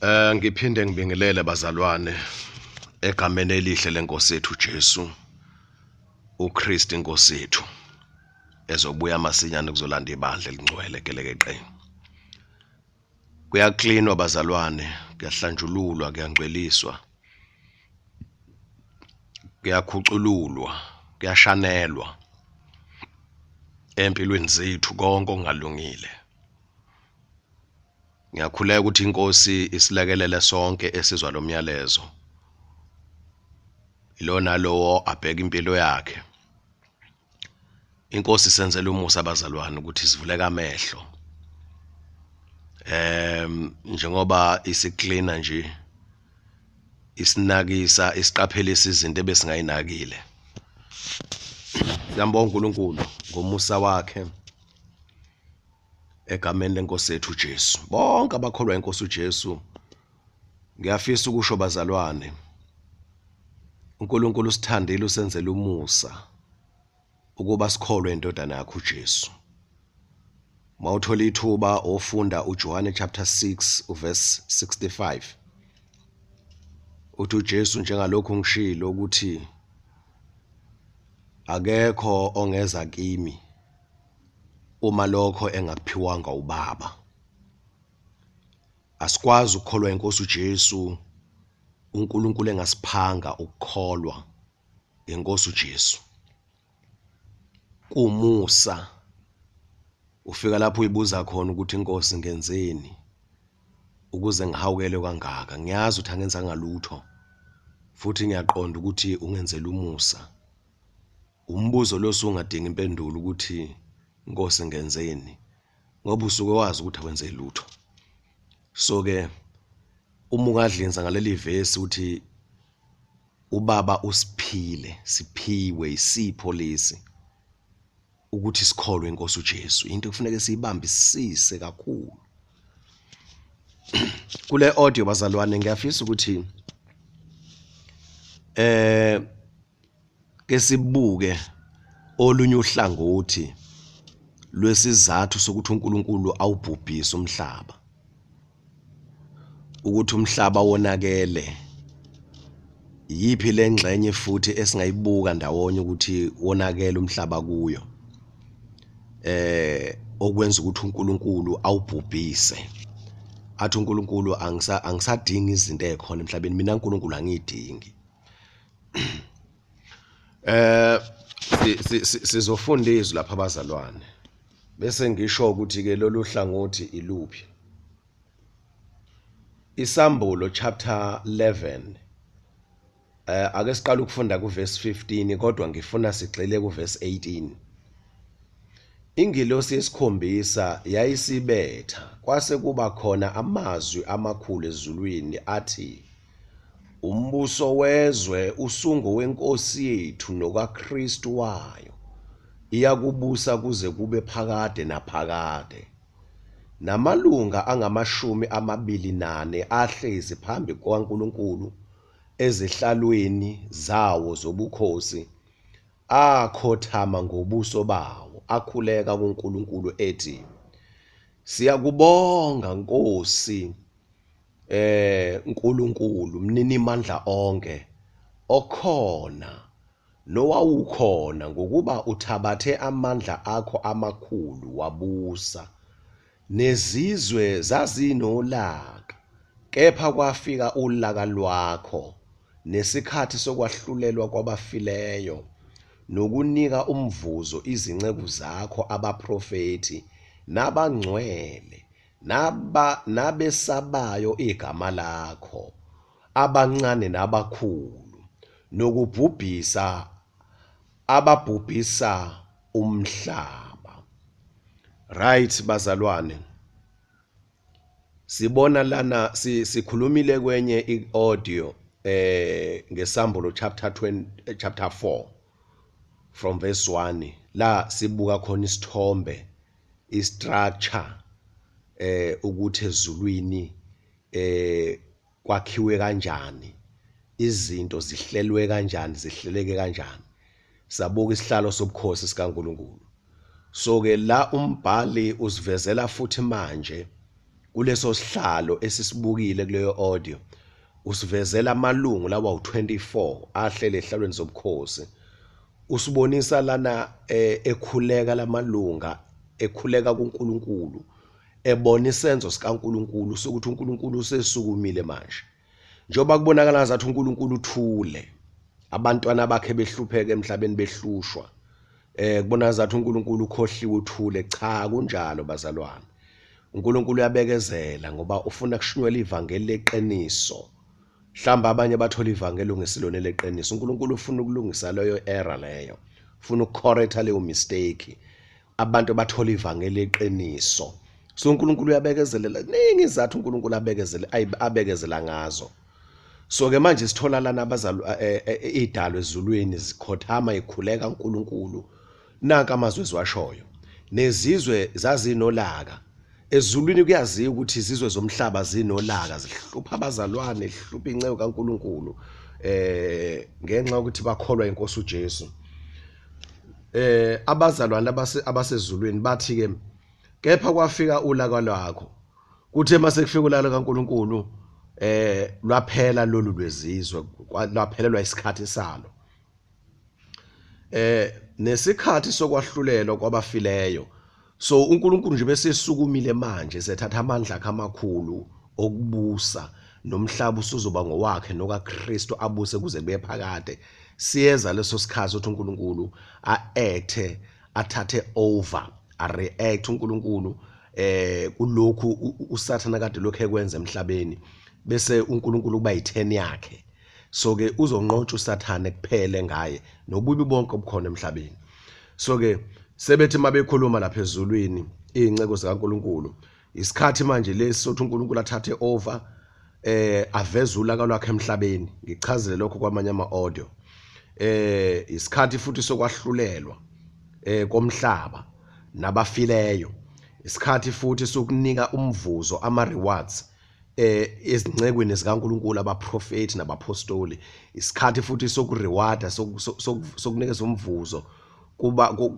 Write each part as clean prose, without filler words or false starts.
Ngiphinde ngibingelele bazalwane egameni elihle lenkosi yethu Jesu uKristu inkosi yethu ezobuya masinyane kuzolanda ibandla elingcwele gelekeqe. Kuyaklinwa bazalwane, kuyahlanjululwa, kuyangcweliswa, kuyakhucululwa, kuyashanelwa empilweni zethu konke okungalungile. Ngiyakhuleka ukuthi inkosi isilekelele sonke esizwa lo myalezo. Ilona lowo abheka impilo yakhe. Inkosi senzele umusa abazalwane ukuthi sivuleke amehlo. Njengoba isiklina nje isinakisa isiqaphelisa izinto ebesingayinakile. Siyambonga uNkulunkulu ngomusa wakhe egameni lenkosi yethu Jesu. Bonke abakholwa inkosi uJesu ngiyafisa ukusho bazalwane, uNkulunkulu usithandile usenzele umusa ukuba sikholwe indodana yakhe uJesu. Mawuthola ithuba ofunda uJohane chapter 6 uverse 65. Uthi uJesu njengalokhu ngishilo ukuthi akekho ongeza kimi uma lokho engakuphiwanga uBaba. Asikwazi ukukholwa inkosi uJesu uNkulunkulu engasiphanga ukukholwa inkosi uJesu. Kumusa ufika lapho uyibuza khona ukuthi inkosi ngenzeni ukuze ngihawukele kangaka. Ngiyazi ukuthi angenzanga lutho futhi ngiyaqonda ukuthi ungenzela umusa. Umbuzo lo sungadinga impendulo ukuthi inkosi ngenzeni ngoba usuke wazi ukuthi awenze lutho. So ke umukadlinza ngaleli verse uthi uBaba usiphile, siphiwe isipho lesi ukuthi sikholwe inkosi uJesu. Into kufanele siyibambisise kakhulu. Kule audio bazalwane ngiyafisa ukuthi ke sibuke olunye uhlangothi lwesizathu sokuthi uNkulunkulu awubhubhise umhlaba. Ukuthi umhlaba wonakele yipi lengxenye futhi esingayibuka ndawonye ukuthi wonakele umhlaba kuyo. Okwenza ukuthi uNkulunkulu awubhubhise. Athi uNkulunkulu angisadingi izinto ezikhona emhlabeni, mina uNkulunkulu angidingi. Sizofunda izwi lapha abazalwane bese ngisho ukuthi ke lolu hlangothi iluphi. Isambulo chapter 11 ake siqala ukufunda kuverse 15 kodwa ngifuna sigxile kuverse 18. Ingilosi yesikhombisa yayisibetha kwase kuba khona amazwi amakhulu ezulwini athi, umbuso wezwe usungo wenkosi yethu nokaKristu wayo iyakubusa kuze kube phakade naphakade. Namalunga angama24 ahlezi phambi kwaNkulunkulu ezihlalweni zawo zobukhosi akhothama ngobuso bawo akhuleka kuNkulunkulu ethi, siyakubonga Nkosi Nkulunkulu mnini mandla onke okhona nowawukhona ngokuba uthabathe amandla akho amakhulu wabusa. Nezizwe zazinolaka kepha kwafika ulaka lwakho nesikhathi sokwahlulelwa kwabafileyo nokunika umvuzo izinceku zakho abaprofeti nabangcwele nabesabayo igama lakho, abancane nabakhulu, nokubhubhisa ababhubhisa umhlaba. Right bazalwane, sibona lana sikhulumile kwenye iaudio ngesambulo chapter 4 from verse 1 la sibuka khona isithombe istructure ukuthi ezulwini kwakhiwe kanjani, izinto zihlelwe kanjani, zihleleke kanjani. Sabuka isihlalo sobukhosi sikaNkulunkulu. So ke la umbhali usivezela futhi manje kuleso sihlalo esisibukile kuleyo audio usivezela amalungu lawa u24 ahlele ehlalweni zobukhosi usibonisa lana ekhuleka lamalunga ekhuleka kuNkulunkulu ebona isenzo sikaNkulunkulu sokuthi uNkulunkulu usesukumile manje njoba kubonakala ngazathi uNkulunkulu uthule abantwana bakhe behlupheka emhlabeni behlushwa kubona ngazathi uNkulunkulu ukhohliwe uthule cha kunjalo bazalwane uNkulunkulu uyabekezela ngoba ufuna kushunyelwa ivangeli leqiniso mhlamba abanye bathola ivangeli ngesilone leqiniso uNkulunkulu ufuna ukulungisa leyo error leyo ufuna ukucorrecta leyo mistake abantu bathola ivangeli leqiniso so uNkulunkulu uyabekezelela ningi izathu uNkulunkulu abekezela ngazo so ke manje sithola lana idalo ezulwini zikhothama ikhuleka uNkulunkulu nanka amazwi eziwashoyo nezizwe zazinolaka ezulwini kuyaziwa ukuthi izizwe zomhlaba zinolaka zihlupha abazalwane zihlupha inceku kaNkulunkulu ngenxa ukuthi bakholwa inkosi uJesu abazalwane abasezulwini bathi ke kepha kwafika ulaka lwakho kuthe mase kufika ulaka kaNkulunkulu lwaphela lolu lwezizwe lwaphelelwa isikhathi salo nesikhathi sokwahlulelwa kwabafileyo so uNkulunkulu nje bese esukumile manje sethatha amandla akhe amakhulu okubusa nomhlaba usuzoba ngowakhe nokaKristu abuse kuze kube phakade siyeza leso sikhathi ukuthi uNkulunkulu a-acte athathe over a-react uNkulunkulu kulokhu uSathana kade lokho ekwenza emhlabeni bese uNkulunkulu kuba yi-10 yakhe so ke uzonqotsha uSathane kuphele ngaye nobubi bonke obukhona emhlabeni so ke sebethi mabekhuluma lapha ezulwini inceko zikaNkulunkulu isikhathi manje lesi sothi uNkulunkulu athathe over aveze ulaka lwakhe emhlabeni ngichazele lokho kwamanye ama-audio isikhathi futhi sokwahlulelwa komhlaba nabafileyo isikhathi futhi sokunika umvuzo ama-rewards ezingcekweni zikaNkulunkulu abaprofeti nabapostoli isikhathi futhi sokureward sokunikeza umvuzo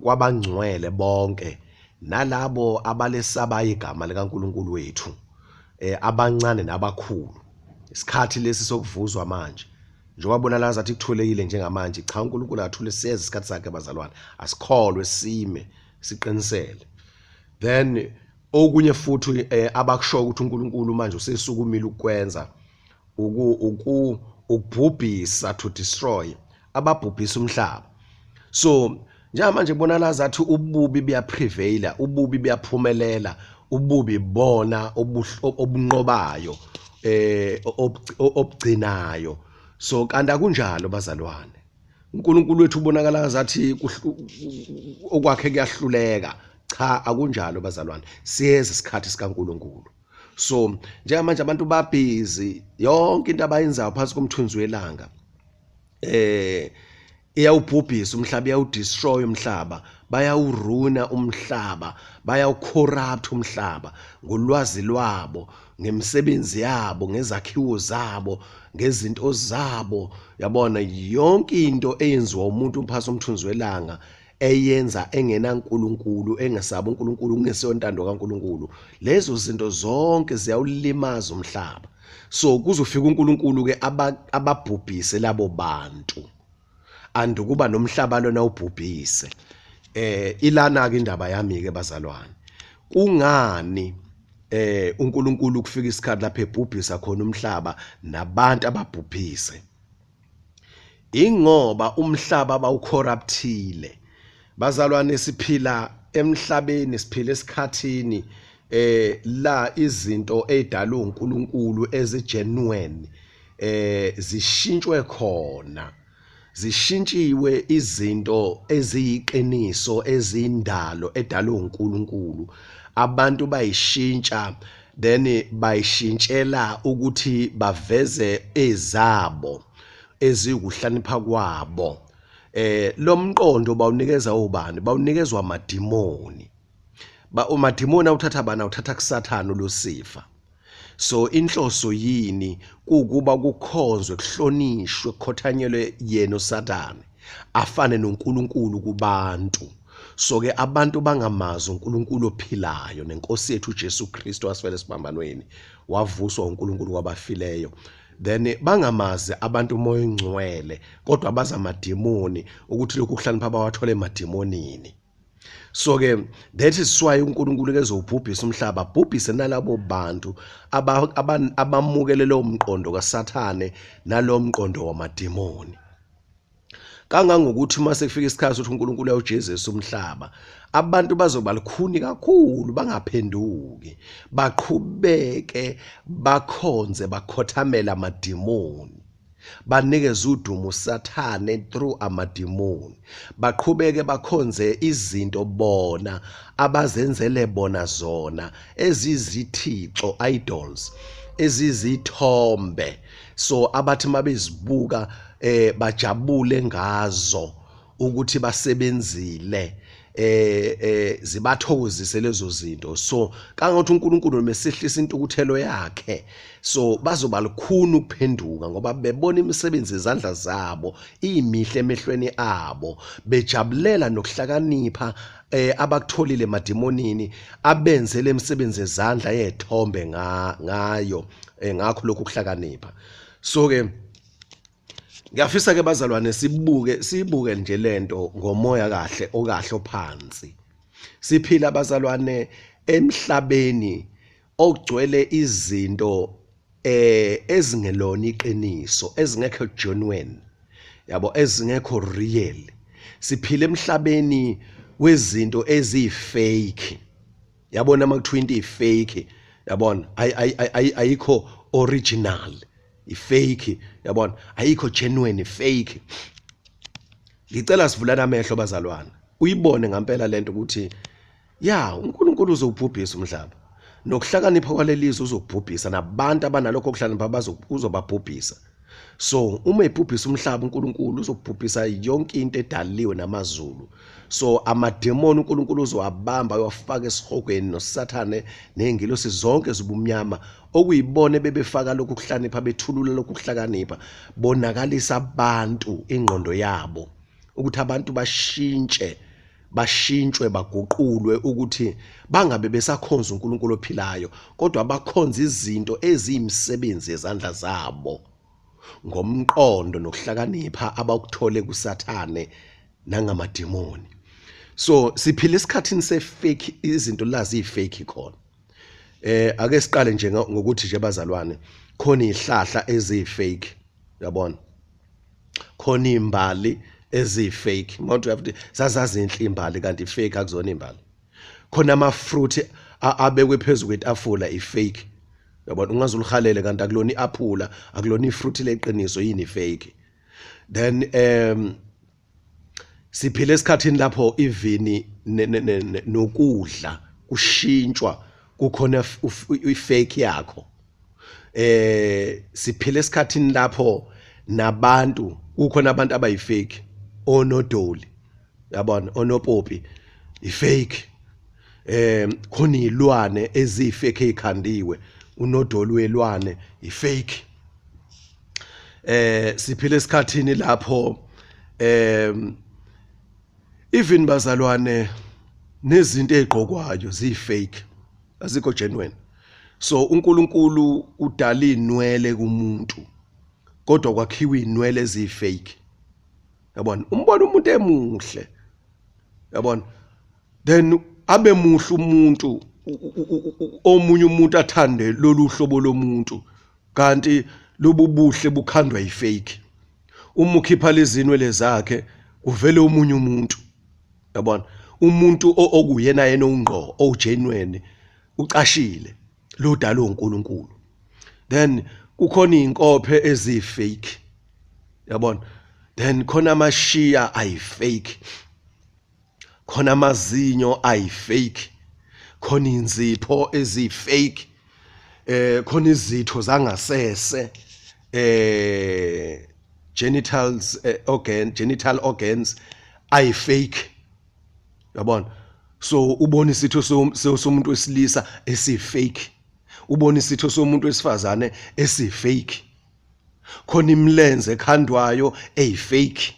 kwabangcwele bonke nalabo abalesaba igama likaNkulunkulu wethu abancane nabakhulu isikhathi lesi sokuvuzwa manje njengoba bonala zathi kuthulekile njengamanje cha uNkulunkulu athule siyeza isikhathi sakhe abazalwane asikholwe sime siqinisele then okunye futhi abakusho ukuthi uNkulunkulu manje usesukumile ukwenza ukubhubhisa to destroy ababhubhisa umhlaba so njengamanje bonala zathi ububi buyaprevaila ububi buyaphumelela ububi bona obunqobayo obugcinayo so kanti akunjalo bazalwane uNkulunkulu wethu ubonakala ngazathi okwakhe kuyahluleka cha akunjalo bazalwane siyeza isikhathi sikaNkulunkulu so njengamanje abantu babhizi yonke into abayenzayo phansi komthunzi welanga iyawubhubhisa umhlaba iyawudestroy umhlaba bayawuruna umhlaba bayawucorrupt umhlaba ngolwazi lwabo ngemisebenzi yabo ngezakhiwo zabo ngezinto zabo yabona yonke into eyenziwa umuntu phansi komthunzi welanga eyenza engenaNkulunkulu engesaba uNkulunkulu kungeseyontando kaNkulunkulu lezo zinto zonke ziyawulimaza umhlaba so kuzofika uNkulunkulu ke ababhubhise labo bantu andukuba nomhlaba lona ubhubhise ilana ke indaba yami ke bazalwane kungani uNkulunkulu kufika isikhathi lapho ebhubhisa khona umhlaba nabantu ababhubhise ingoba umhlaba bawucorruptile bazalwane siphila emhlabeni siphila esikhathini la izinto ezidalwe uNkulunkulu ezigenuine zishintshwe khona zishintshiwe izinto eziyiqiniso ezindalo edalwe uNkulunkulu abantu bayishintsha then bayishintshela ukuthi baveze ezabo ezikuhlanipha kwabo lo mqondo bawunikeza ubani bawunikezwa amadimoni umadimoni awuthatha bana uthatha kuSathane uLucifer so inhloso yini kukuba kukhonzwe kuhlonishwe kukhothanyelwe yena uSathane afane noNkulunkulu kubantu So ke abantu bangamazi uNkulunkulu ophilayo nenkosi yethu uJesu Kristu wasifela esibhambanweni wavuswa uNkulunkulu kwabafileyo, then bangamazi abantu umoya ongcwele kodwa baza amadimoni ukuthi lokhu kuhlanipha bawathole emademonini. So ke that is why uNkulunkulu kezobhubhisa umhlaba, abhubhise nalabo bantu abamukele lo mqondo kaSathane nalo mqondo wamademoni. Kangangokuthi mase kufika isikhathi ukuthi uNkulunkulu uyawujezisa umhlaba, abantu bazoba lukhuni kakhulu bangaphenduki, baqhubeke bakhonze bakhothamela amademoni, banikeze udumo uSathane through amademoni, baqhubeke bakhonze izinto bona abazenzele bona zona ezizithixo, idols, ezizithombe. So abathi mabezibuka bajabule ngazo ukuthi basebenzile, zibathokozise lezo zinto. So kangathi uNkulunkulu mesehlisa intukuthelo yakhe, so bazoba lukhuni ukuphenduka ngoba bebona imisebenzi yezandla zabo imihle emehlweni abo, bejabulela nokuhlakanipha abakutholile emademonini abenzele imisebenzi yezandla yezithombe ngayo, ngakho lokhu kuhlakanipha. So ke ngiyafisa ke bazalwane sibuke nje lento ngomoya kahle okahle ophansi. Siphila bazalwane emhlabeni ogcwele izinto ezingelona iqiniso, ezingekho genuine, yabo, ezingekho real. Siphila emhlabeni wezinto ezifake, yabona makuthiwa into ifake, yabona ayikho original, ifake, yabona ayikho genuine, fake. Ngicela sivulana amehlo bazalwane uyibone ngempela lento ukuthi ya uNkulunkulu uzobhubhisa umhlaba, nokuhlakanipha kwalelizwe uzobhubhisa, nabantu abanalokho okuhlakanipha uzobabhubhisa. So uma ebhubhisa umhlaba uNkulunkulu uzobhubhisa yonke into edaliwe namazulu. So amademoni uNkulunkulu uzowabamba ayowafaka esihogweni noSathane nengilosi zonke zibumnyama okuyibone bebefaka lokhu kuhlakanipha, bethulula lokhu kuhlakanipha, bonakalisa abantu ingqondo yabo ukuthi abantu bashintshwe baguqulwe ukuthi bangabe besakhonza uNkulunkulu ophilayo kodwa bakhonza izinto eziyimisebenzi yezandla zabo ngomqondo nokuhlakanipha abakuthole kuSathane nangamademoni. So siphila esikhathini sefake, izinto lazi ifake khona. Ake siqale nje ngokuthi nje bazalwane khona izihlahla ezifake, yabona, khona imbali ezifake. Mawuthi uyafuna sazazi inhle imbali kanti fake akuzona imbali. Khona ama fruit abekwe phezulu kwetafula ifake, yabona, ungazuluhalele kanti akulona iapula, akulona ifruit leqiniso, yini fake. Then siphile esikhathini lapho ivini nokudla kushintshwa, kukhona ifake yakho. Siphile esikhathini lapho nabantu kukhona abantu abayifake, onodoli, yabona, onopopi ifake. Khona izilwane ezifake ezikhandiwe, unodoli welwane ifake. Siphile esikhathini lapho even bazalwane nezinto ezigqokwayo zifake, azikho genuine. So uNkulunkulu udala inwele kumuntu kodwa kwakhiwa inwele ezifake, yabona, umbona umuntu emuhle, yabona, then abe muhle umuntu, omunye umuntu athande lolu hlobo lomuntu kanti lobu buhle bukhandwa yifake. Uma ukhipha lezinwele zakhe kuvele omunye umuntu, yabona, umuntu okuyena yena ongqo ogenuine ucashile lo dalo uNkulunkulu. Then kukhona izinkophe ezifake, yabona, then khona amashiya ayifake, khona amazinyo ayifake, khona inzipho ezifake, khona izitho zangasese, genital organs ayifake, yabona. So ubona isitho somuntu wesilisa esifake, ubona isitho somuntu wesifazane esifake, khona imilenze ekhandwayo eyifake,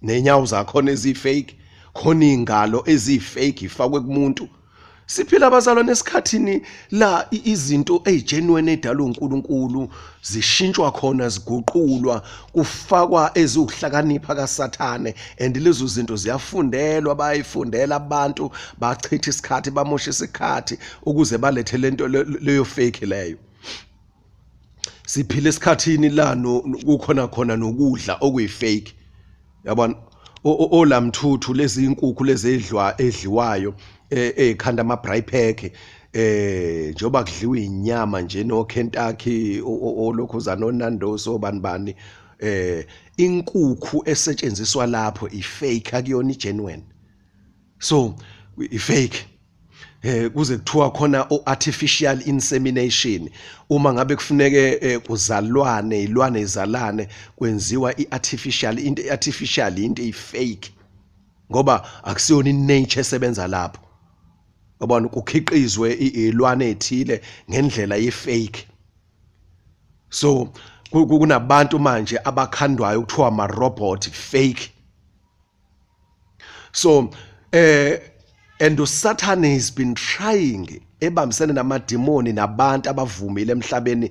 nenyawo zakhona ezifake, khona ingalo ezifake ifakwe kumuntu. Siphila abazalwane esikhathini la izinto ezigenuine edalwa uNkulunkulu zishintshwa khona ziguqulwa kufakwa ezuhlakanipha kaSathane, and lezo zinto ziyafundelwa, bayifundela abantu bachitha isikhathi bamosha isikhathi ukuze balethe lento leyo fake leyo. Siphila esikhathini la kukhona khona nokudla okuyifake, yabona, olamthuthu lezi inkukhu lezi edliwayo ekhanda ama braai pack, njoba kudliwa inyama nje no Kentucky olokhuza no Nando's obanibani, inkukhu esetshenziswa lapho ifake akuyona igenuine. So ifake kuze kuthiwa khona artificial insemination. Uma ngabe kufuneke kuzalwane ilwane izalane kwenziwa iartificial, into artificial into efake ngoba akusiyona inature esebenza lapho. Yabona ukukhiqizwe ilwane ezithile ngendlela yefake. So kunabantu manje abakhandwayo ukuthiwa ama robot fake. So and uSathane has been trying ebambisene namademoni nabantu abavumile emhlabeni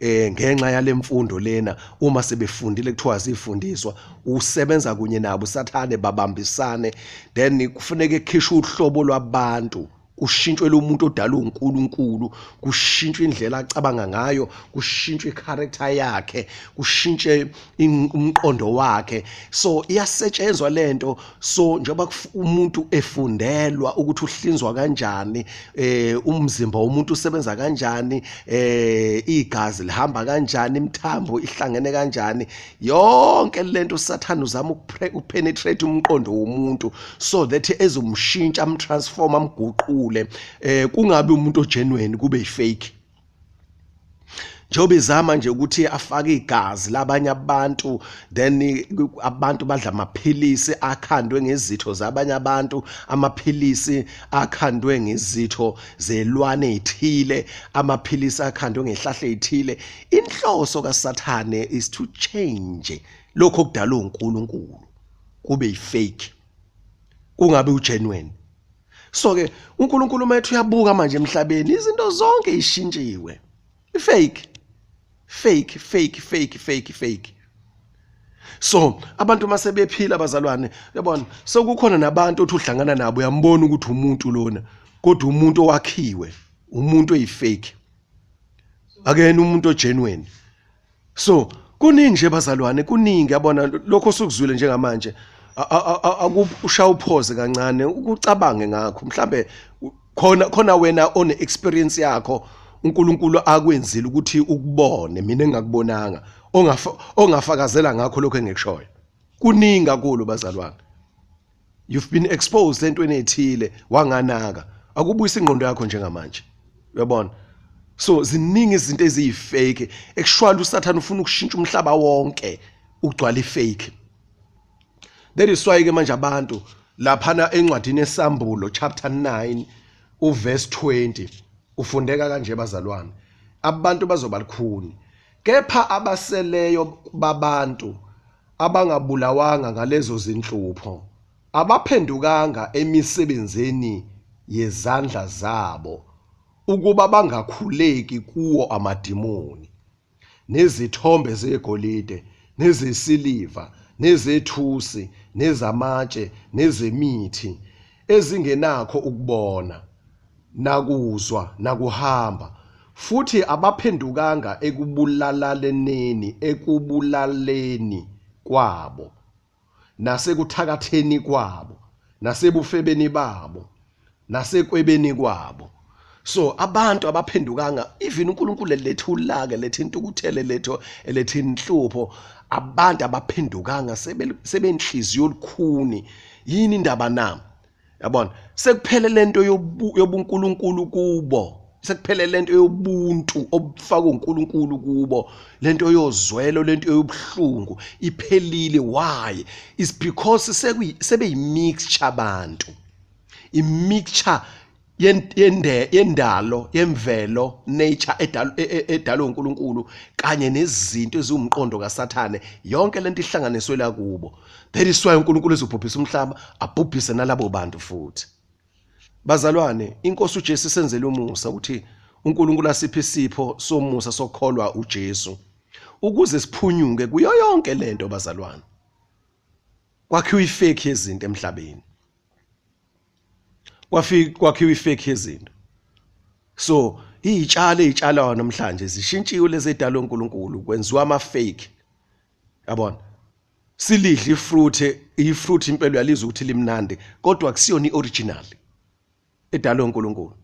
ngenxa yalemfundo lena. Uma sebefundile kuthiwa izifundiswa usebenza kunye nabo uSathane babambisane, then kufuneka ekhishwe uhlobo lwabantu, kushintshwe lo muntu odala uNkulunkulu, kushintshwe indlela acabanga ngayo, kushintshwe icharacter yakhe, kushintshwe umqondo wakhe. So iyasetshenzwa lento. So njengoba umuntu efundelwa ukuthi uhlinzwa kanjani, umzimba womuntu usebenza kanjani, igazi lihamba kanjani, imithambo ihlangene kanjani, yonke lento uSathane uzama ukupenetrate umqondo womuntu so that ezomshintsha amtransform amguqule, kungabe umuntu ogenuine kube ifake. Njengoba izama nje ukuthi afake igazi labanye abantu, then abantu badla amaphilisi akhandwe ngezitho zabanye abantu, amaphilisi akhandwe ngezitho zelwane ezithile, amaphilisi akhandwe ngehlahla ezithile. Inhloso kaSathane is to change lokho okudala uNkulunkulu kube ifake, kungabe ugenuine. So ke uNkulunkulu methu uyabuka manje emhlabeni izinto zonke ishintshiwe. Fake. So abantu masebephila abazalwane, yabona, sokukhona nabantu othi uhlangana nabo uyambona ukuthi umuntu lona, kodwa umuntu owakhiwe, umuntu oyifake, akuyena umuntu ogenuine. So kuningi nje bazalwane, kuningi yabona lokho sokuzwile njengamanje. Akushaya uphoze kancane ukucabange ngakho, mhlambe khona wena one experience yakho uNkulunkulu akwenzile ukuthi ukubone mina engakubonanga, ongafakazela ngakho lokho engikushoyo. Kuningi kakhulu bazalwane. You've been exposed entweni ethile wanganaka, akubuyisa ingqondo yakho njengamanje, uyabona. So ziningi izinto eziyifake ekushwala uSathane ufuna ukushintsha umhlaba wonke ugcwala ifake. That is why ke manje abantu laphana encwadini yeSambulo chapter 9 uverse 20 ufundeka kanje bazalwane, abantu bazoba lukhuni, kepha abaseleyo babantu abangabulawanga ngalezo zinhlupho abaphendukanga emisebenzeni yezandla zabo ukuba bangakhuleki kuwo amadimoni nezithombe zegolide nezesiliva nezethusi nezamatshe nezemithi ezingenakho ukubona nakuzwa nakuhamba, futhi abaphendukanga ekubulaleni kwabo nasekuthakatheni kwabo nasebufebeni babo nasekwebeni kwabo. So abantu abaphendukanga, even uNkulunkulu lethe ulaka lethe intukuthele lethe inhlupho, abantu abaphendukanga sebenhliziyo olukhuni. Yini indaba nami? Yabona, sekuphele lento yobuNkulunkulu kubo, sekuphele lento yobuntu obufaka uNkulunkulu kubo, lento yozwelo, lento yobuhlungu iphelile. Why? It's because sebeyimixture abantu, imixture yendalo yemvelo nature edalwe uNkulunkulu kanye nezinto eziwumqondo kaSathane yonke lento ihlanganiswe la kubo. That is why uNkulunkulu ezobhubhisa umhlaba abhubhise nalabo bantu futhi. Bazalwane, inkosi uJesu senzele umusa ukuthi uNkulunkulu asiphe isipho somusa sokholwa uJesu ukuze siphunyuke kuyo yonke lento bazalwane. Kwakhiwa ifake yezinto emhlabeni. Kwakhiwa ifake yezinto. So izitshalo namhlanje zishintshiwe lezi edalwe uNkulunkulu kwenziwa ama fake. Yabona? Silidla ifruit impela yalizwa ukuthi limnandi kodwa akusiyona ioriginal edalwe uNkulunkulu.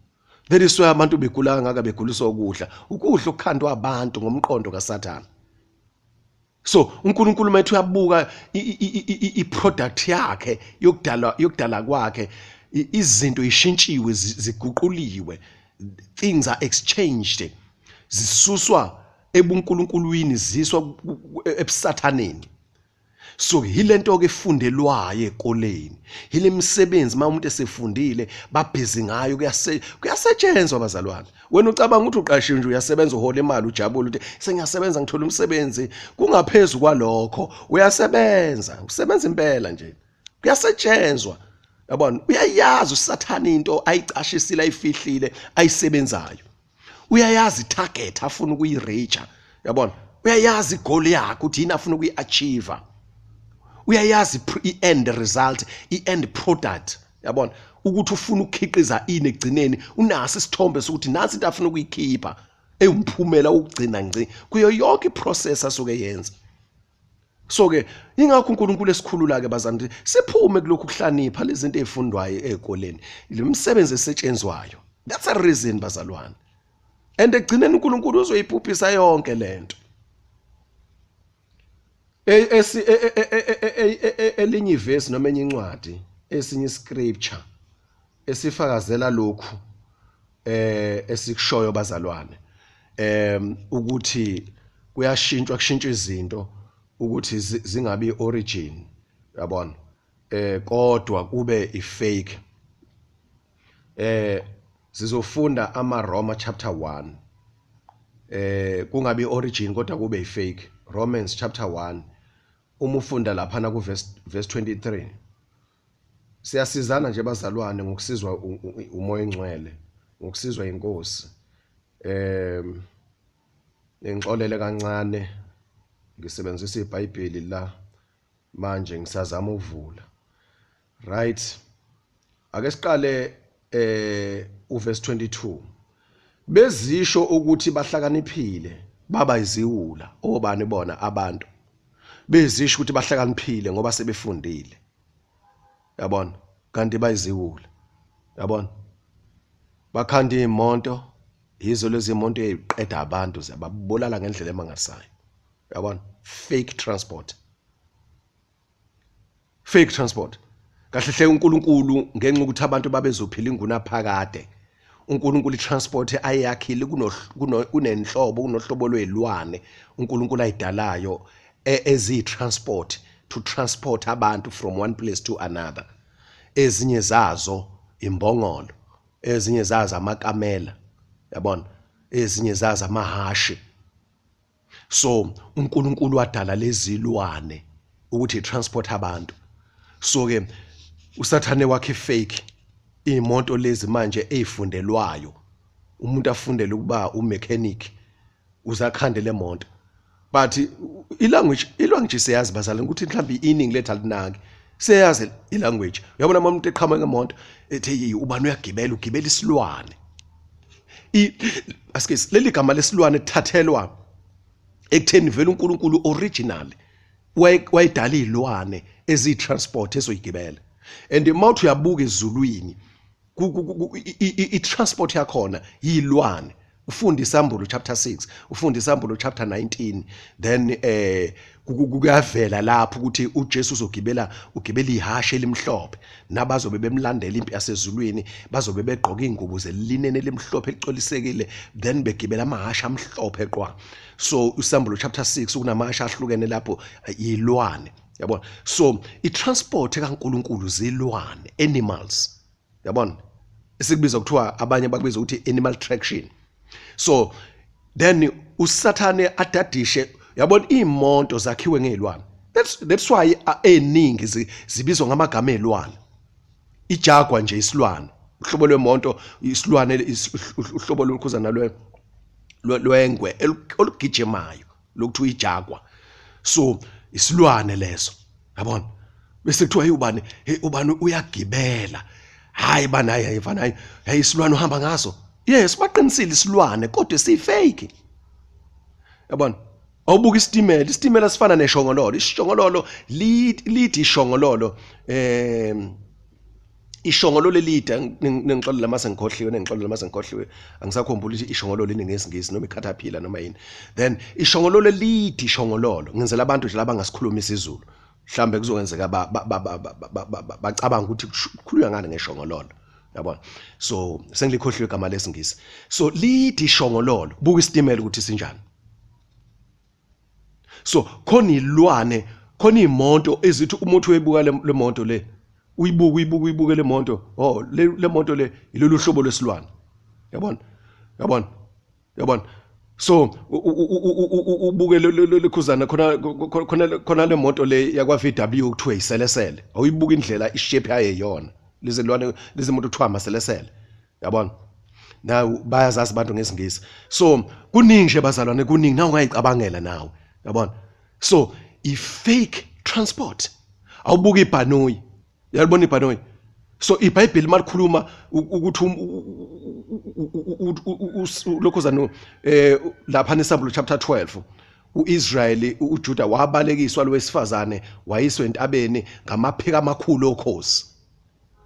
That is why abantu begula ngaka beguliswa ukudla okukhandwa abantu ngomqondo kaSathane. So uNkulunkulu methu uyabuka iproduct yakhe yokudala kwakhe izinto ishintshiwe ziguquliwe, things are exchanged, zisuswa ebuNkulunkulwini ziswa ebusathaneni. So yilento ke efundelwayo ekoleni, yile misebenzi uma umuntu esefundile babhizi ngayo kuyasetshenzwa bazalwane. Wena ucabanga ukuthi uqashiwe nje uyasebenza uhola imali ujabule ukuthi sengiyasebenza ngithola umsebenzi, kungaphezulu kwalokho uyasebenza, usebenza impela nje. Kuyasetshenzwa. Yabona, uyayazi uSathane into ayicashisile ayifihlile ayisebenzayo. Uyayazi itarget afuna ukuyireach. Yabona, uyayazi igoal yakhe ukuthi yini afuna ukuyiachieve. Uyayazi i-end result, i-end product. Yabona, ukuthi ufuna ukukhiqiza ini egcineni, unaso isithombe sokuthi nansi into afuna ukuyikhipha ewumphumela ukugcina ngci kuyo yonke iprocess asuke yenza. So ke ingakho uNkulunkulu esikhulula ke bazantu siphume kulokhu kuhlanipha lezi zinto ezifundwayo ezikoleni, lemisebenzi esetshenzwayo. That's a reason bazalwane. And egcineni uNkulunkulu uzoyiphuphisa yonke lento. Elinye ivesi noma enye incwadi, esinye scripture esifakazela lokhu esikushoyo bazalwane, ukuthi kushintshwa izinto ukuthi zingabi origin, yabona, kodwa kube ifake. Sizofunda Roma chapter 1, kungabi origin kodwa kube ifake. Romans chapter 1, uma ufunda laphana ku verse 23. Siyasizana nje bazalwane ngokusizwa umoya engcwele, ngokusizwa inkosi. Ngixolele kancane ngisebenzisa iBhayibheli la manje ngisazama ukuvula. Right? Ake siqale uverse 22. Bezisho ukuthi bahlakaniphile baba iziwula, obani bona abantu. Bezisho ukuthi bahlakaniphile ngoba sebefundile. Yabona, kanti bayiziwula. Yabona? Bakhanda imonto, yizo lezi imonto eziqeda abantu zababulala ngendlela emangasayo. Yabona? Fake transport. Fake transport. Kahle hle uNkulunkulu ngenxa ukuthi abantu babezophila ingunaphakade. uNkulunkulu itransport ayakhile kunenhlobo kunohlobo lwezilwane uNkulunkulu ayidalayo ezi-transport to transport abantu from one place to another. Ezinye zazo imbongolo, ezinye zazo amakamela, yabona, ezinye zazo amahashi. So uNkulunkulu wadala lezilwane ukuthi transport abantu. So ke uSathane wakhe fake imoto lezi manje ezifundelwayo. Umuntu afundele ukuba umechanic uzakhandele imoto. But ilanguage siyazi bazalwane ukuthi mhlawumbe iningi lethu alinaki. Siyazi ilanguage. Uyabona umuntu eqhamuka ngemoto ethi ubani uyagibela ugibela isilwane. Asikes leli gama lesilwane lithathelwa ekutheni vele uNkulunkulu original wayidala izilwane ezi-transport ezoyigibela. And mawuthi uyabuka ezulwini i-transport yakhona yilwane. Ufunda iSambulo chapter 6, ufunda iSambulo chapter 19, then kuyavela lapho ukuthi uJesu ugibela ihashe elimhlophe, nabazobe bemlandela impi yasezulwini bazobe begqoka ingubo zelinene elimhlophe licolisekile, then begibela amahashe amhlophe qwa. So iSambulo chapter 6 kunamahashe ahlukene lapho yilwane, yabona. So i-transport kaNkulunkulu zilwane, animals, yabona, esikubiza kuthiwa abanye bakubiza ukuthi animal traction. So then usathane adadishe, yabona imoto zakhiwe ngezilwane. That's why eningi zibizwa ngamagama ezilwane. Ijagwa nje isilwane, uhlobo lwemonto isilwane, uhlobo olukhuza nalwe lwengwe olugijimayo lokuthiwa ijagwa. So isilwane leso, yabona, bese kuthiwa ubani uyagibela, hayi bana hayi isilwane uhamba ngaso. Yes, baqinisile isilwane kodwa siyifake, yabona. Awubuka isitimela sifana neshongololo. Ishongololo lithi ishongololo ishongololo elide, ngixolela lamase ngikhohliwe angisakhumbula ukuthi ishongololo ini ngesingisi noma icaterpillar noma yini. Then ishongololo elide ishongololo, ngenzela abantu nje laba ngasikhuluma isiZulu mhlambe kuzokwenzeka bacabanga ukuthi kukhulunywa ngani ngeshongololo, yabona. So sengikhohliwe igama lesingisi. So lide ishongololo, buka isitimela ukuthi sinjani. So khona ilwane, khona imoto ezithi umuntu uyibuka le moto le, uyibuke le moto, oh le moto le ilolu hlobo lwesilwane, yabona. So ubuke lekhuzana khona le moto le yakwa VW kuthiwa iselesele. Awuyibuka indlela ishape yayo yona lezilwane lezi moto kuthiwa amaselesele, yabona. Now bayazazi abantu ngesingisi. So kuningi nje bazalwane, kuningi nawe ungayicabangela nawe, yabona. So i-fake transport. Awubuka ibhanoyi, yalibona ibhanoyi. So iBhayibheli malikhuluma ukuthi lokhuzana lapha neSamuel chapter 12, uIsrayeli uJuda wabalekiswa lowesifazane wayiswe entabeni ngamaphiko amakhulu okhosi,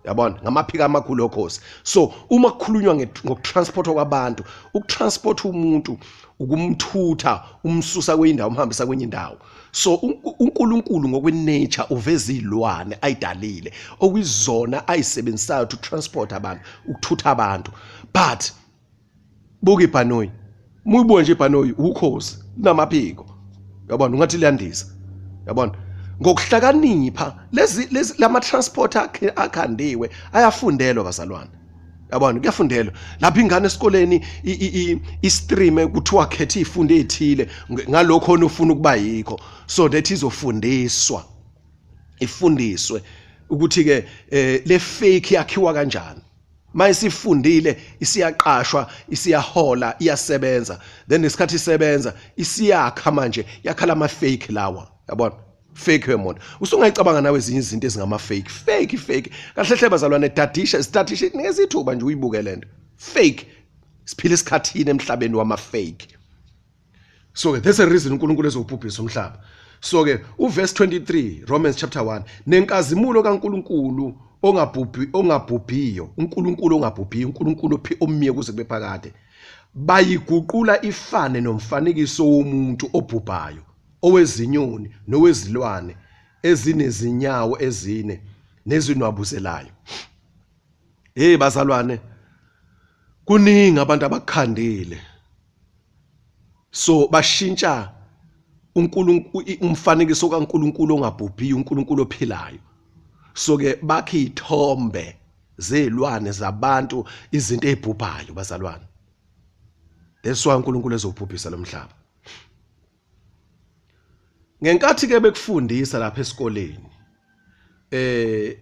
yabona, ngamaphiko amakhulu okhosi. So uma kukhulunywa ngokutransportwa kwabantu, ukutransport umuntu ukumthutha umsusa kwindawo umhambisa kwenye indawo. So uNkulunkulu ngokwenature uveza izilwane ayidalile okuyizona ayisebenzisayo to transport abantu, ukuthutha abantu. But buka ibhanoyi, muyibuke nje ibhanoyi ukhosi namaphiko, yabona, ungathi liyandisa, yabona. Ngokuhlakanipha lezi lama transport akhandiwe ayafundelwa bazalwane, yabona, kuyafundelwa. Lapha ingane esikoleni istream kuthiwa khetha izifundo ezithile ngalokho khona ufuna ukuba yikho, so that izofundiswa, ifundiswe ukuthi ke le fake yakhiwa kanjani. Mayisifundile isiyaqashwa, isiyahola, iyasebenza, then isikhathi isebenza isiyakha manje yakhala ama fake lawa, yabona. Fake wemoto usungayicabanga nawe ezinye izinto ezingama fake kahle hle bazalwane, dadisha ngezithuba nje uyibuke lento fake. Siphila isikhathini emhlabeni wama fake. So ke that's a reason uNkulunkulu ezobhubhisa umhlaba. So ke uverse 23 Romans chapter 1, nenkazimulo kaNkulunkulu ongabhubhiyo, uNkulunkulu ongabhubhiyo, uNkulunkulu omiye kuze kube phakade, bayiguqula ifane nomfanekiso womuntu obhubhayo, owezinyoni nowezilwane ezinezinyawo ezine nezinwabuzelayo. Hey bazalwane, kuningi abantu abakhandile. So bashintsha umfanekiso kaNkulunkulu ongabhubhiyo, uNkulunkulu ophilayo. So ke bakhe ithombe zelwane zabantu, izinto ezibhubhayo bazalwane. That's why uNkulunkulu ezobhubhisa lomhlaba. Ngenkathi ke bekufundisa lapha esikoleni,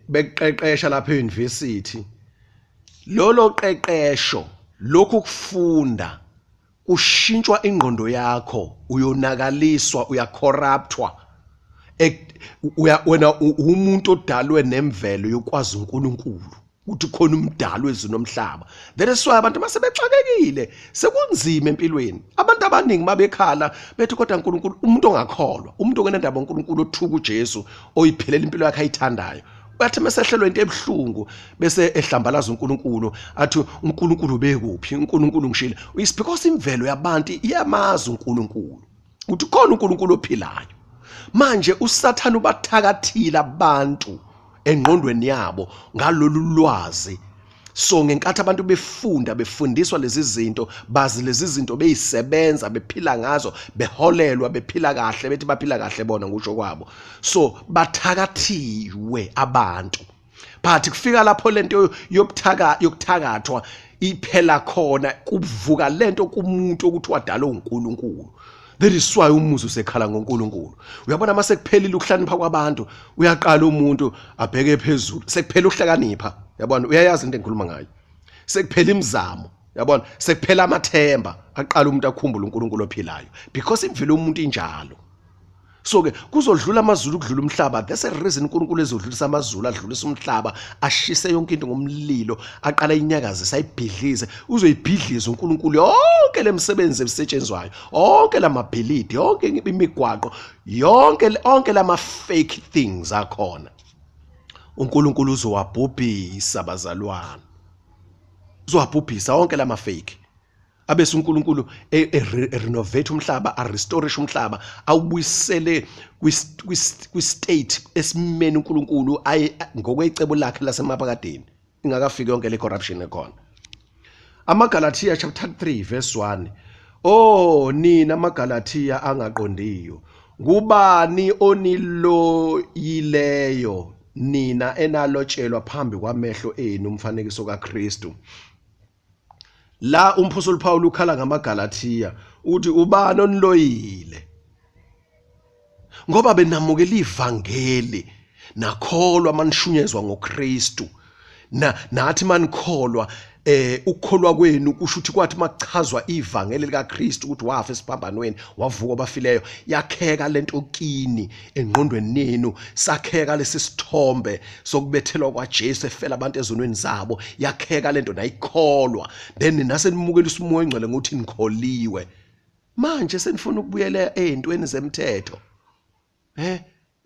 beqeqesha lapha euniversity, lolo qeqesho lokhu kufunda kushintshwa ingqondo yakho, uyonakaliswa, uyacorruptwa. Wena umuntu odalwe nemvelo yokwazi uNkulunkulu, ukuthi khona umdalo wezinomhlaba. That is why abantu masebexakekile, sekunzima empilweni. Abantu abaningi mabekhala bethi kodwa uNkulunkulu, umuntu ongakholwa, umuntu ongenandaba uNkulunkulu othuka uJesu oyiphilela impilo yakhe ayithandayo, bathi mesehlelwe into ebhlungu bese ehlambalaza uNkulunkulu athi uNkulunkulu bekuphi, uNkulunkulu ngishilo. It's because imvelo yabantu iyamazi uNkulunkulu ukuthi khona uNkulunkulu ophilayo. Manje uSathane ubathakathila abantu engqondweni yabo ngalolu lwazi. So ngenkathi abantu befundiswa lezi zinto, bazi lezi zinto beyisebenza, bephila ngazo, beholelwa, bephila kahle, bethi baphila kahle bona ngisho kwabo. So bathakathiwe abantu, but kufika lapho lento yokuthakathwa iphela khona kuvuka lento kumuntu ukuthi wadala uNkulunkulu. That is why umuzi usekhala ngoNkulunkulu. Uyabona mase kuphelile ukuhlakanipha kwabantu, uyaqala umuntu abheke phezulu. Sekuphela ukuhlakanipha, yabona, uyayazi into engikhuluma ngayo. Sekuphela imizamo, yabona, sekuphela amathemba, aqala umuntu akhumbule uNkulunkulu ophilayo because imvelo yomuntu injalo. So ke kuzodlula amazulu kudlula umhlaba. That's a reason uNkulunkulu ezodlulisa amazulu adlulisa umhlaba ashise yonke into ngomlilo aqala inyakazi sayibhidlize uzoyibhidliza uNkulunkulu yonke lemisebenzi ebisetshenzwayo, onke lamabhilidi, yonke imigwaqo, onke lama fake things akhona. uNkulunkulu uzowabhubhisa bazalwane, uzowabhubhisa onke lama fake. Abese uNkulunkulu renovate umhlaba, arestorishe umhlaba, awubuyisele kwi-state esimeni uNkulunkulu ngokwecebo lakhe lasemaphakadeni ingakafiki yonke le corruption ekhona. AmaGalathiya chapter 3 verse 1. Oh nina amaGalathiya angaqondiyo, ngubani oniloyileyo nina enalotshelwa phambi kwamehlo enu umfanekiso kaKristu? La umpostoli Paul ukhala ngamaGalathiya uthi ubani oniloyile? Ngoba benamukela ivangeli nakholwa manishunyezwa ngoKristu, nathi manikholwa ukukholwa kwenu kusho ukuthi kwathi makuchazwa ivangeli likaKristu ukuthi wafa esiphambanweni wavuka abafileyo, yakheka lento kini engqondweni nenu, sakheka lesi sithombe sokubethelwa kwaJesu efela abantu ezonweni zabo, yakheka lento nayikholwa, then nasenimukela umoya oyingcwele ngokuthi nikholiwe. Manje senifuna ukubuyela ezintweni zemthetho,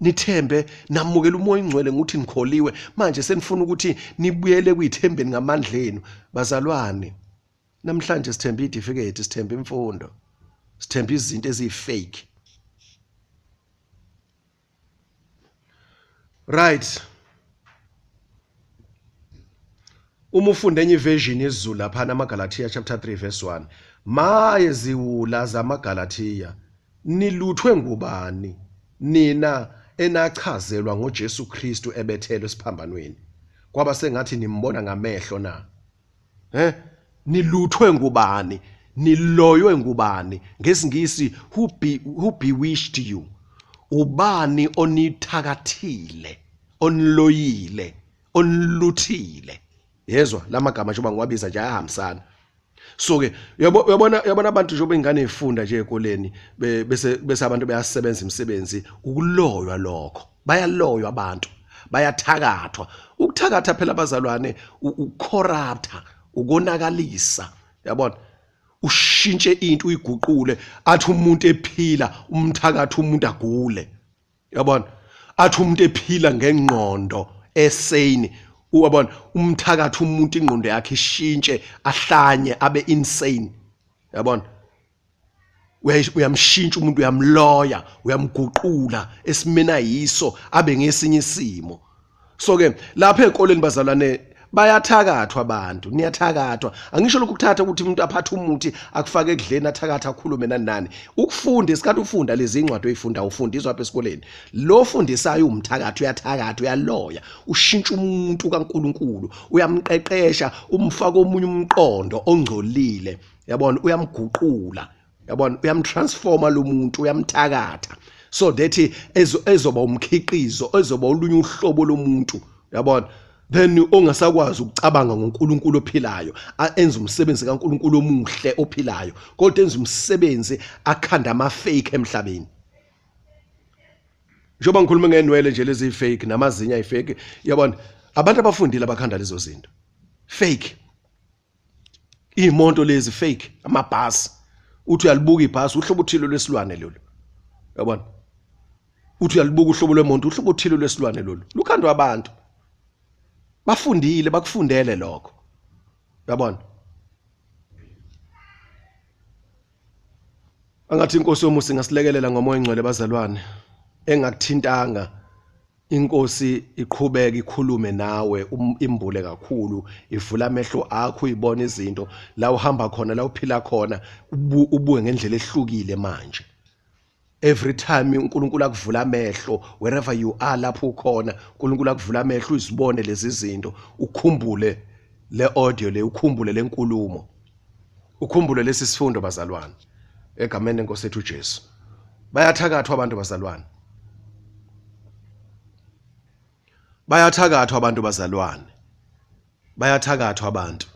nithembe namukela umoya oyingcwele ngokuthi nikholiwe. Manje senifuna ukuthi nibuyele kuyithembeni ngamandla enu. Bazalwane, namhlanje sithemba idifiketi, sithemba imfundo, sithemba izinto eziyifake. Right. Uma ufunda enye version yesiZulu lapha namaGalathiya chapter 3 verse 1. Maye ziwula zamaGalathiya, niluthwe ngubani nina enachazelwa ngoJesu Kristu ebethelwe esiphambanweni? Kwaba sengathi nimbona ngamehlo na. Niluthwe ngubani? Niloywe ngubani? NgesiNgisi, who bewitched you? Ubani onithakathile, oniloyile, oniluthile? Yezwa lamagama njengoba ngiwabiza nje ayahambisana. So ke uyabona abantu njengoba ingane ezifunda nje ekoleni bese abantu bayasebenza imisebenzi, ukuloywa lokho. Bayaloywa abantu, bayathakathwa. Ukuthakatha phela abazalwane ucorrupta, ukonakalisa, yabona? Ushintshe into uyiguqule, athi umuntu ephila umthakatha umuntu agule, yabona? Athi umuntu ephila ngengqondo esane, uyabona, umthakatha umuntu ingqondo yakhe ishintshe, ahlanye abe insane, yabona? Uyamshintsha umuntu, uyamloya, uyamguqula esimena yiso abe ngesinye isimo. So ke lapha ezikoleni bazalwane bayathakathwa abantu, niyathakathwa. Angisho lokhu kuthatha ukuthi umuntu aphathe umuthi akufake ekudleni athakatha akhulume nani. Ukufunda isikhathi ufunda lezi incwadi oyifunda ufundiswa apha esikoleni. Lo fundisayo umthakatha, uyathakatha, uyaloya, ushintsha umuntu kaNkulunkulu, uyamqeqesha, umfaka omunye umqondo ongcolile, yabona, uyamguqula, yabona, uyamtransforma lo muntu, uyamthakatha, so that ezoba umkhiqizo, ezoba olunye uhlobo lomuntu, yabona. Then ongasakwazi ukucabanga ngoNkulunkulu ophilayo, enza umsebenzi kaNkulunkulu omuhle ophilayo, kodwa enza umsebenzi akhanda ama fake emhlabeni. Njoba ngikhuluma ngenwele nje lezi fake namazinya ayifake, yabona, abantu abafundile abakhanda lezo zinto fake. Imoto lezi fake, amabhasi, uthi uyalibuka ibhasi uhlobo uthilo lwesilwane lolu, yabona? Uthi uyalibuka uhlobo lwemonto uhlobo uthilo lwesilwane lolu, lukhandwa abantu bafundile, bakufundele lokho, yabona? Angathi inkosi yomusa ingasilekelela ngomoya oyingcwele bazalwane, engakuthintanga inkosi iqhubeka ikhulume nawe, imbule kakhulu, ivula amehlo akho uyibona izinto la uhamba khona, la uphila khona, ubuye ngendlela ehlukile manje. every time uNkulunkulu akuvula amehlo wherever you are lapho ukhona uNkulunkulu akuvula amehlo uzibone lezi zinto ukhumbule le audio le ukhumbule lenkulumo ukhumbule lesi sifundo bazalwane egameni lenkosi ethu Jesu bayathakathwa abantu bazalwane bayathakathwa abantu bazalwane bayathakathwa abantu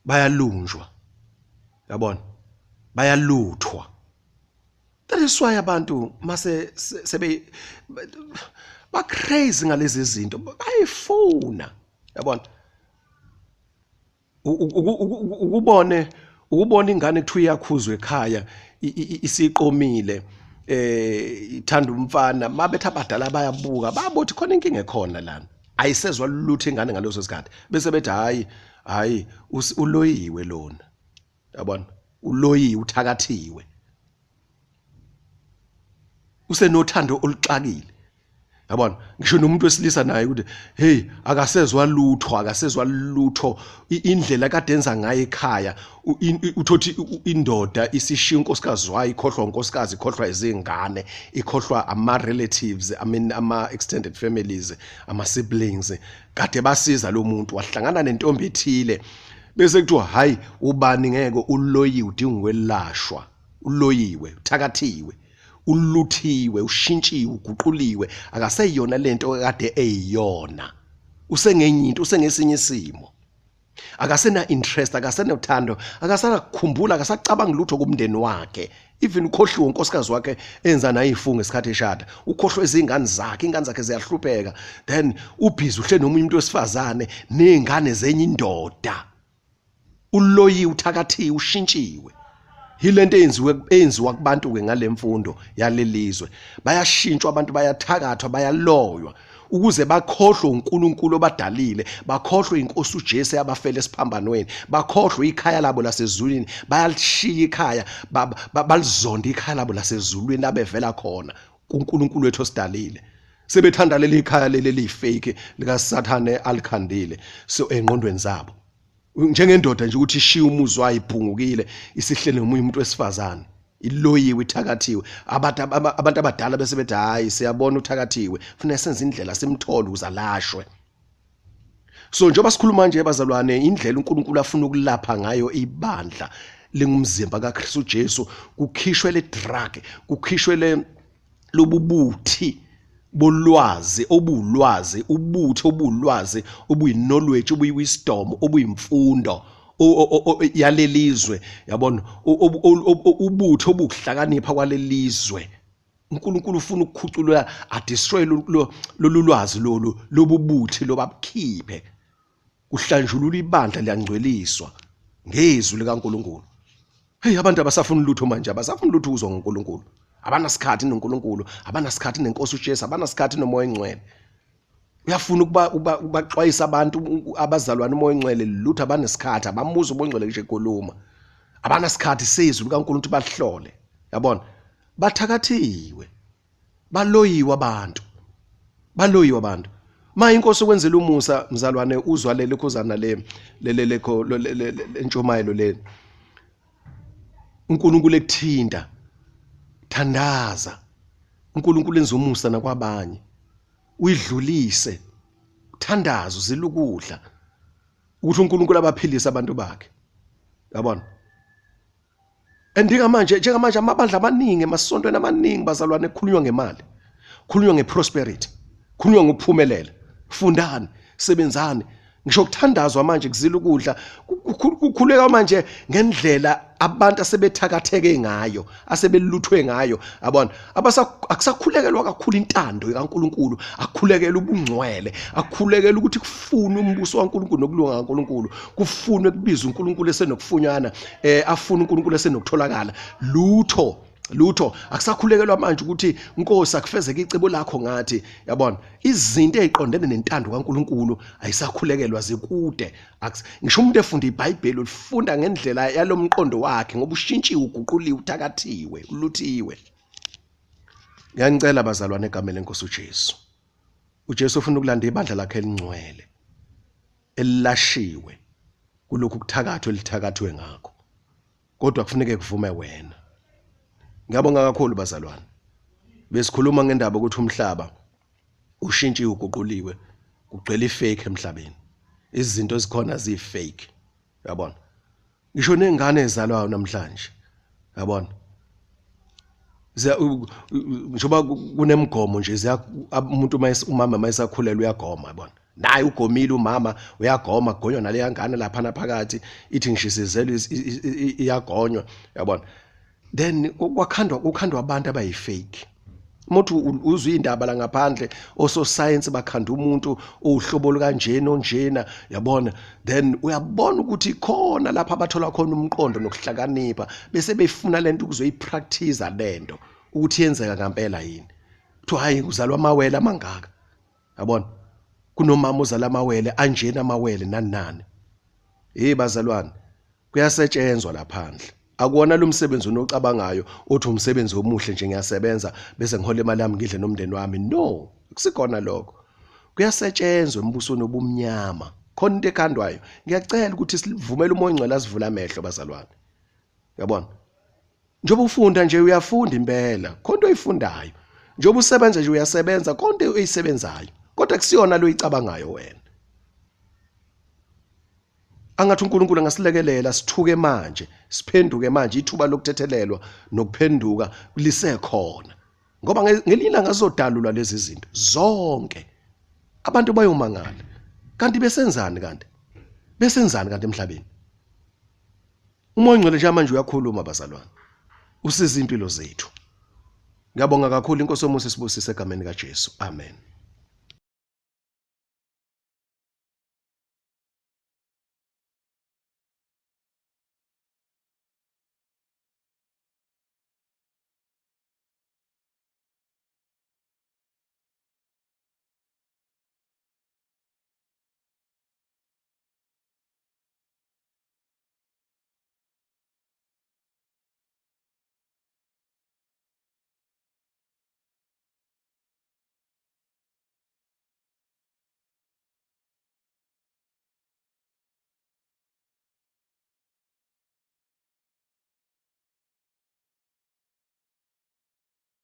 bayalunjwa yabona bayaluthwa. That is why abantu mase sebe ba crazy ngalezi zinto bayifuna yabona ukubona ingane kuthiwa iyakhuzwa ekhaya isiqomile ithanda umfana mabethe abadala bayabuka babothi khona inkinga ekhona lana ayisezwa lutho ingane ngaloso sikhathi bese bethi hayi uloyiwe lona yabona uloyiwe uthakathiwe usenothando oluxakile yabona ngisho nomuntu wesilisa naye ukuthi hey akasezwa lutho indlela kade enza ngayo ekhaya uthothi indoda isishiya unkosikazi wayo ikhohlwa unkosikazi ikhohlwa izingane ikhohlwa ama relatives ama extended families ama siblings kade basiza lo muntu wahlangana nentombi ethile bese kuthiwa hayi ubani ngeke uloyiwe udinga ukwelashwa uloyiwe uthakathiwe uluthiwe ushintshiwe uguquliwe akaseyona lento kade eyiyona usengenye into usengesinye isimo akasena interest akasena uthando akasana kukhumbula akasacabanga lutho kumndeni wakhe even ukhohliwe unkosikazi wakhe enza naye ifunga esikhathi eshada ukhohlwe izingane zakhe ziyahlupheka then ubhizi uhle nomunye umuntu wesifazane nezingane zenye indoda uloyiwe uthakathiwe ushintshiwe hilento eyenziwa kubantu ke ngalemfundo yalelizwe bayashintshwa abantu bayathakathwa bayaloywa ukuze bakhohlwe uNkulunkulu obadalile bakhohlwe inkosi uJesu yabafela esiphambanweni bakhohlwe ikhaya labo lasezulwini bayalishiya ikhaya balizonda ikhaya labo lasezulwini labevela khona kuNkulunkulu wethu osidalile sebethanda leli ikhaya leli fake lika Sathane alikhandile so engqondweni zabo njengendoda nje ukuthi ishiya umuzi wayo iphungukile isihlele nomunye umuntu wesifazane iloyiwe ithakathiwe abantu abadala bese bethi hayi siyabona uthakathiwe kufanele senze indlela simthole uzalashwe. So njengoba sikhuluma nje bazalwane indlela uNkulunkulu afuna ukulapha ngayo ibandla lengumzimba kaKristu Jesu kukhishwe le drug kukhishwe le lobubuthi bolwazi obulwazi ubuthi obulwazi obuyinknowledge obuyiwisdom obuyimfundo yalelizwe yabona ubuthi obuhlakanipha kwalelizwe uNkulunkulu ufuna ukukhuculula adestroy lolu lwazi lobubuthi lobabukhiphe kuhlanjulula ibandla liyangcweliswa ngezwi likaNkulunkulu. Hey abantu abasafuna lutho manje abasafuna lutho uzwa ngoNkulunkulu abanasikhathi noNkulunkulu abanasikhathi nenkosi uJesu abanasikhathi nomoya engcwele uyafuna ukubaxwayisa abantu abazalwane umoya engcwele lutho abanesikhathi abamuza umoya engcwele nje ekhuluma abanasikhathi sezwi likaNkulunkulu bahlole yabona bathakathiwe baloyiwe abantu ma inkosi ukwenzela umusa mzalwane uzwa lele khuzana lekho lentshumayelo le uNkulunkulu ekuthinta thandaza uNkulunkulu enza umusa nakwabanye uyidlulise thandaza uzilukudla ukuthi uNkulunkulu abaphilise abantu bakhe yabona njengamanje amabandla amaningi emasontweni amaningi bazalwane kukhulunywa ngemali kukhulunywa ngeprosperity kukhulunywa ngokuphumelela fundani sebenzani ngisho ukuthandazwa manje kuzila ukudla kukhuleka manje ngendlela abantu asebethakatheke ngayo asebeluthwe ngayo yabona akusakhulekelwa kakhulu intando kaNkulunkulu akukhulekela ubungcwele akukhulekela ukuthi kufune umbuso kaNkulunkulu nokulunga kaNkulunkulu kufune kubiza uNkulunkulu esenokufunyana afuna uNkulunkulu esenokutholakala lutho akusakhulekelwa manje ukuthi inkosi akufezeke icebo lakho ngathi yabona izinto eziqondene nentando kaNkulunkulu ayisakhulekelwa zikude ngisho umuntu efunda iBhayibheli ulifunda ngendlela yalomqondo wakhe ngoba ushintshiwe uguquliwe uthakathiwe uluthiwe. Ngiyanicela bazalwane egameni lenkosi uJesu ufuna ukulanda ibandla lakhe elingcwele elilashiwe kulokhu kuthakathwe elithakathwe ngakho kodwa kufuneka kuvume wena Ngiyabonga kakhulu bazalwane. Besikhuluma ngendaba ukuthi umhlaba ushintshiwe uguquliwe, kugcwele ifake emhlabeni. Izinto ezikhona zifake. Uyabona? Ngisho nengane ezalwayo namhlanje. Uyabona? Njoba kunemgomo nje umuntu umama mayisakhulelwa uyagoma yabona. Naye ugomile umama uyagoma kugonywa nale ngane lapha naphakathi ithi ngishisizelwe iyagonywa yabona. Then kukhandwa abantu abayifake. Umuntu uzwe indaba la ngaphandle oso science bakhanda umuntu ohlobo lukanjena onjena yabona, then uyabona ukuthi khona lapha abathola khona umqondo nokuhlakanipha bese befuna lento ukuzoyipractice lento ukuthi yenzeka ngempela yini. Kuthi hayi uzalwa amawele amangaka yabona, kunomama uzala amawele anjena amawele nani. Bazalwane, kuyasetshenzwa laphandle. Akuwona lo msebenzi unocabangayo uthi umsebenzi omuhle nje ngiyasebenza bese ngihola imali yami ngidle nomndeni wami. No, kusikhona lokho. Kuyasetshenzwa embusweni obumnyama. Khona into ekhandwayo. Ngiyacela ukuthi sivumele umoya ongcwele asivule amehlo bazalwane. Yabona? Njoba ufunda nje uyafunda impela. Khona into oyifundayo. Njoba usebenza nje uyasebenza, khona into oyisebenzayo. Kodwa kusiyona lo oyicabangayo wena. Angathi uNkulunkulu angasilekelela sithuke manje, siphenduke manje ithuba lokuthethelelwa nokuphenduka lisekhona. Ngoba ngelila ngazodalulwa lezi zinto zonke. Abantu bayomangala. Kanti besenzani kanti? Besenzani kanti emhlabeni? Umoya ongcwele nje manje uyakhuluma bazalwane. Usiza impilo zethu. Ngiyabonga kakhulu inkosi yomusa sibusise egameni kaJesu. Amen.